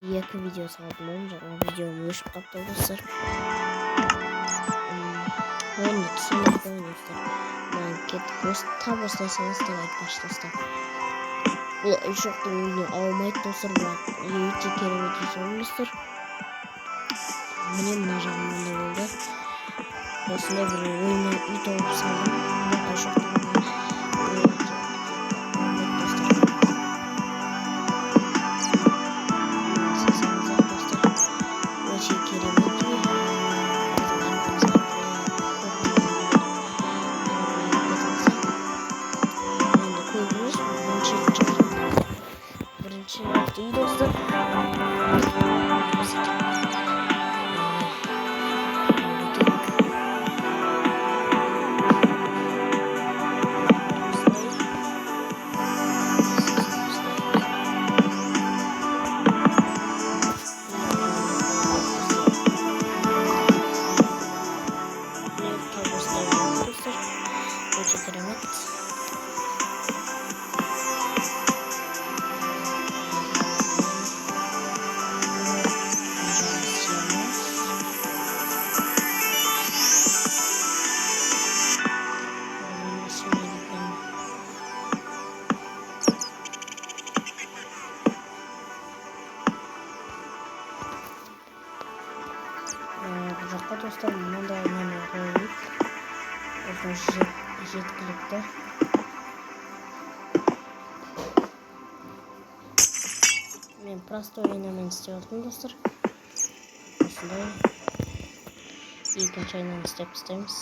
Екі видео салдым, жаңа видеом өшіп қапты достар. Оны түсініп қойын достар. Мен кетіп тап осылай салыстыр айтпашы достар. Бұл ұшақтың өзіне алмайды достар, бірақ өте керемет жасалған достар. Міне мына жағымда болды. Осындай бір ойыннан үй тауып салдым. Бұл ұшақтың достар. Бұл жаққа достар мынандай нені қойып осыны жеткілікті. Мен простой айнамен істеп отырмын достар. Осындай екінші айнаны істеп істейміз.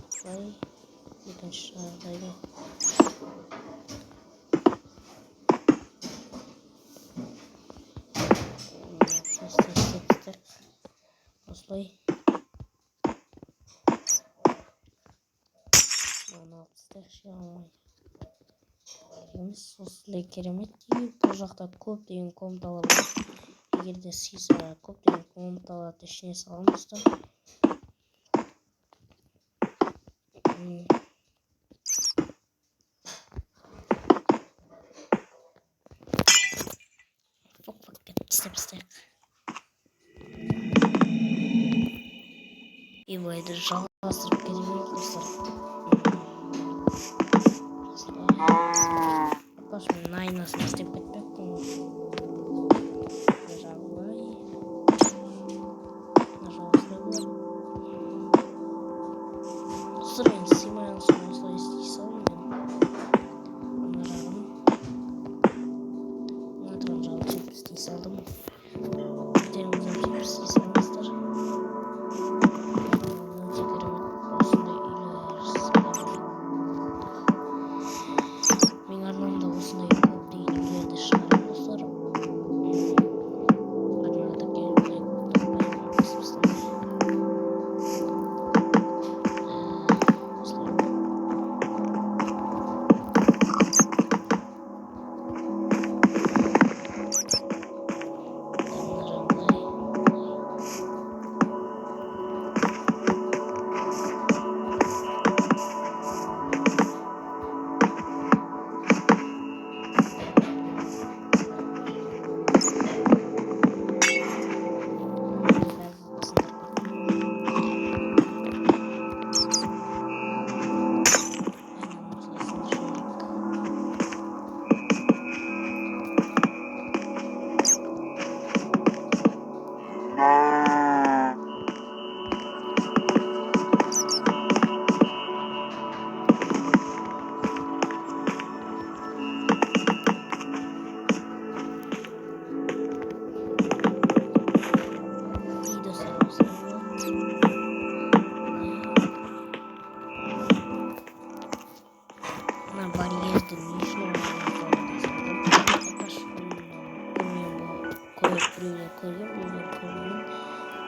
Осылай екінші жағдайда осылай осылай керемет. Бұл жақта көптеген комнаталар бар. Егер де сыйса көптеген комнаталарды ішіне саламын достар. И бұлайды жалғастырып кетемін достар. Мен айнасын істеп кетпекпін. Жағылай. Достар, мен сыймайын соң осылай істей салым. Ана жағын. Ана тұрған жағын сөйтіп істей салдым. Өтеріңізден сөйтіп істей салыңыздар.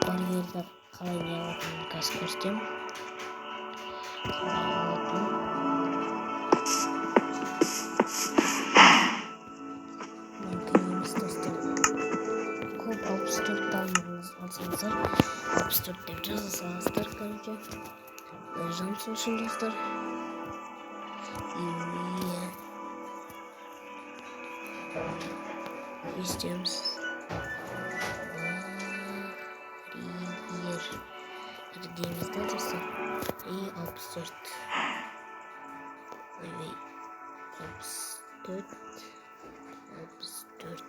Барьерді қалай не алатынын қазір көрсетемін. Мүмкін емес достар. Көп 64 дамыңыз алсаңыздар 64 деп жазасаңыздар короче жазамын үшін достар. İstiyoruz. Girdiğimizde dursa. İyi 64. Evet. 64. 64.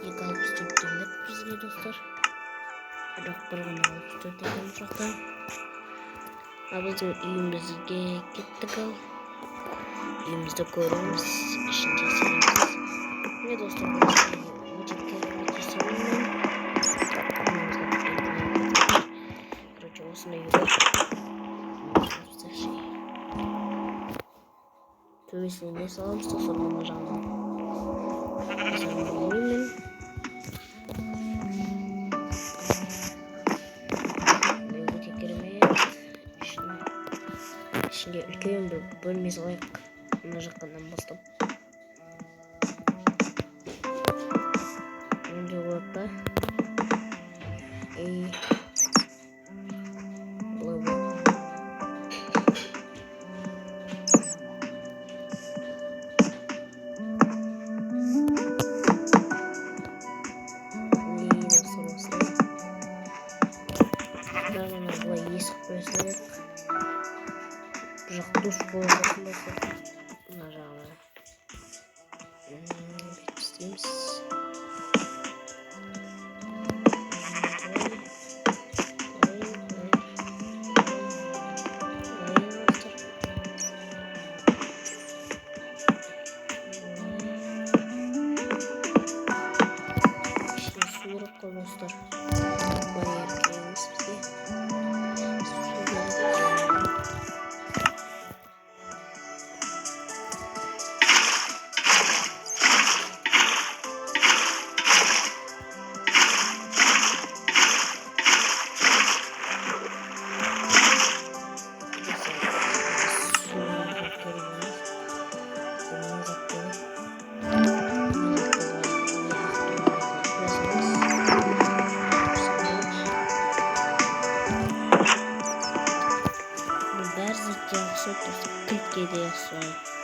İlk 64 demek bizge dostlar. Biroq bir gana 64 ekan uçakta. Bizim uyimizga ketdik al. Uyimizda ko'ramiz. Ishni seramiz. Ne dostlar, vücutga bitirsaman. Короче, осыны yürür. Tövbesini salamız da sormama rağmen. Yemin. Böyle tekerime. Şimdi ülkenin bir bölmesi olarak nacaklarından bastım. Önce olarak da Душ положить нажала. Стимс. Türkiye'de yaşıyor.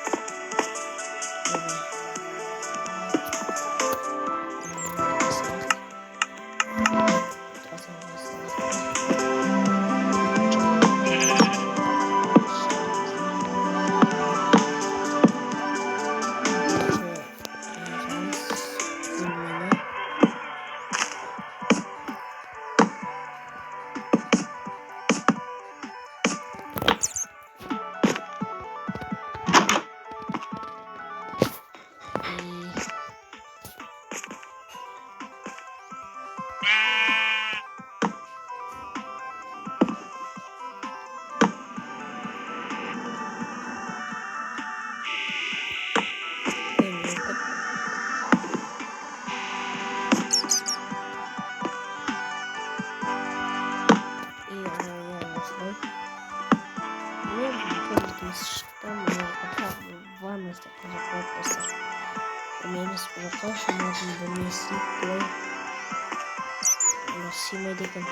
Симадиком.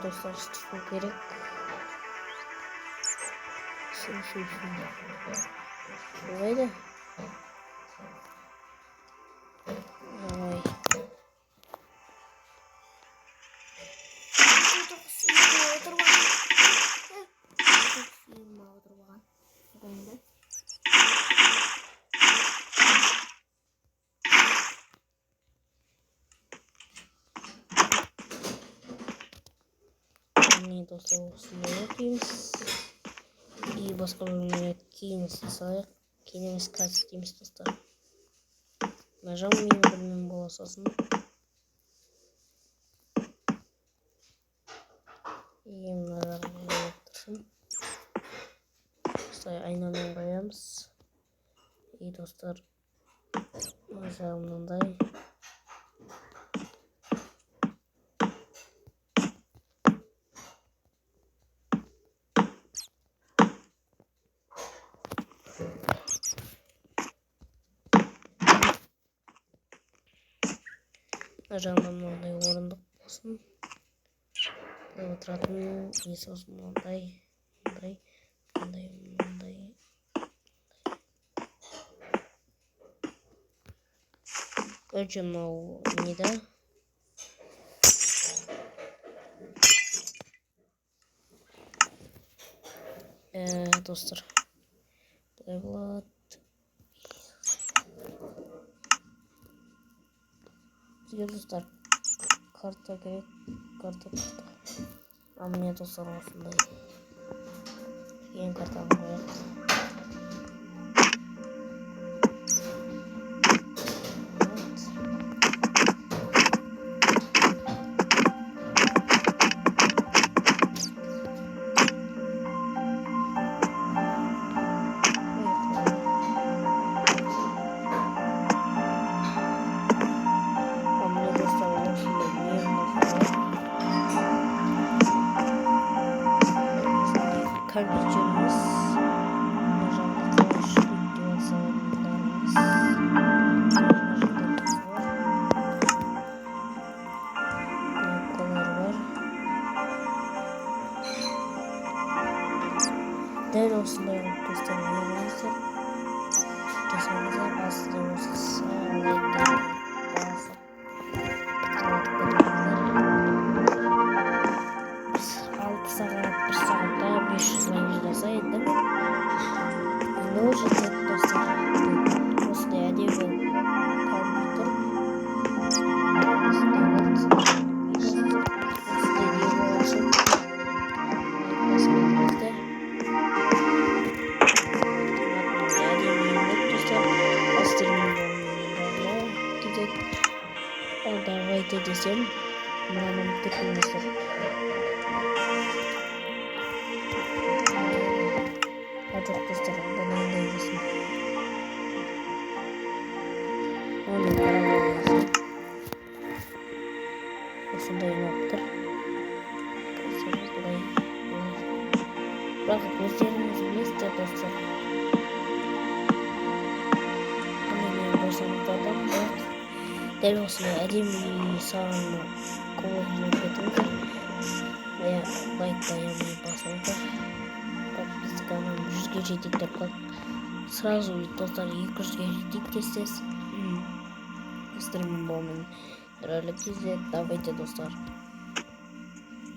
Dostlar, çok gerek. Şuraydı. Ay. Не достал Кимс и басқа бөліміне Кимс жасайық. Кейін искать Кимс достар. Нажал менің бөлімім бола сосын. И мына тұрсын. Осылай айнамен қоямыз. И достар жағымнандай. Жағынан мынандай орындық болсын. Отыратын не сосын мынандай. Короче, мынау не да. Достар. Бұлай болады. Бізге достар карта керек. Карта. А мне достар осындай. Ең картаны қояйық. Kardeşlerimiz Nажалдық дуал салондарымыз кнопкалар бар. Дәл осындай достар ойлаңыздар. Жасаңыздар астына осы лайктар басып сағат 1 сағатта 500 лайк жасайды. Но жетеді достар. Осындай әдемі компьютер. Давайте десем. Мынаны кетіңіздер. Çok dostlar bana değilsin. Onu karanlığı. Şurada yoktur. Dostlarımız burayı. Bakın gözlerimiz birlikte dostlar. Annemin başımızda adam var. Deli olsun edim sağına kovulmayı götürür. Veya like dayanmayı basınca. Канал 100-ге жетейік деп қалдық. Сразу достар 200-ге жетейік десіз. Достармен болмен ролик izle. Давайте достар.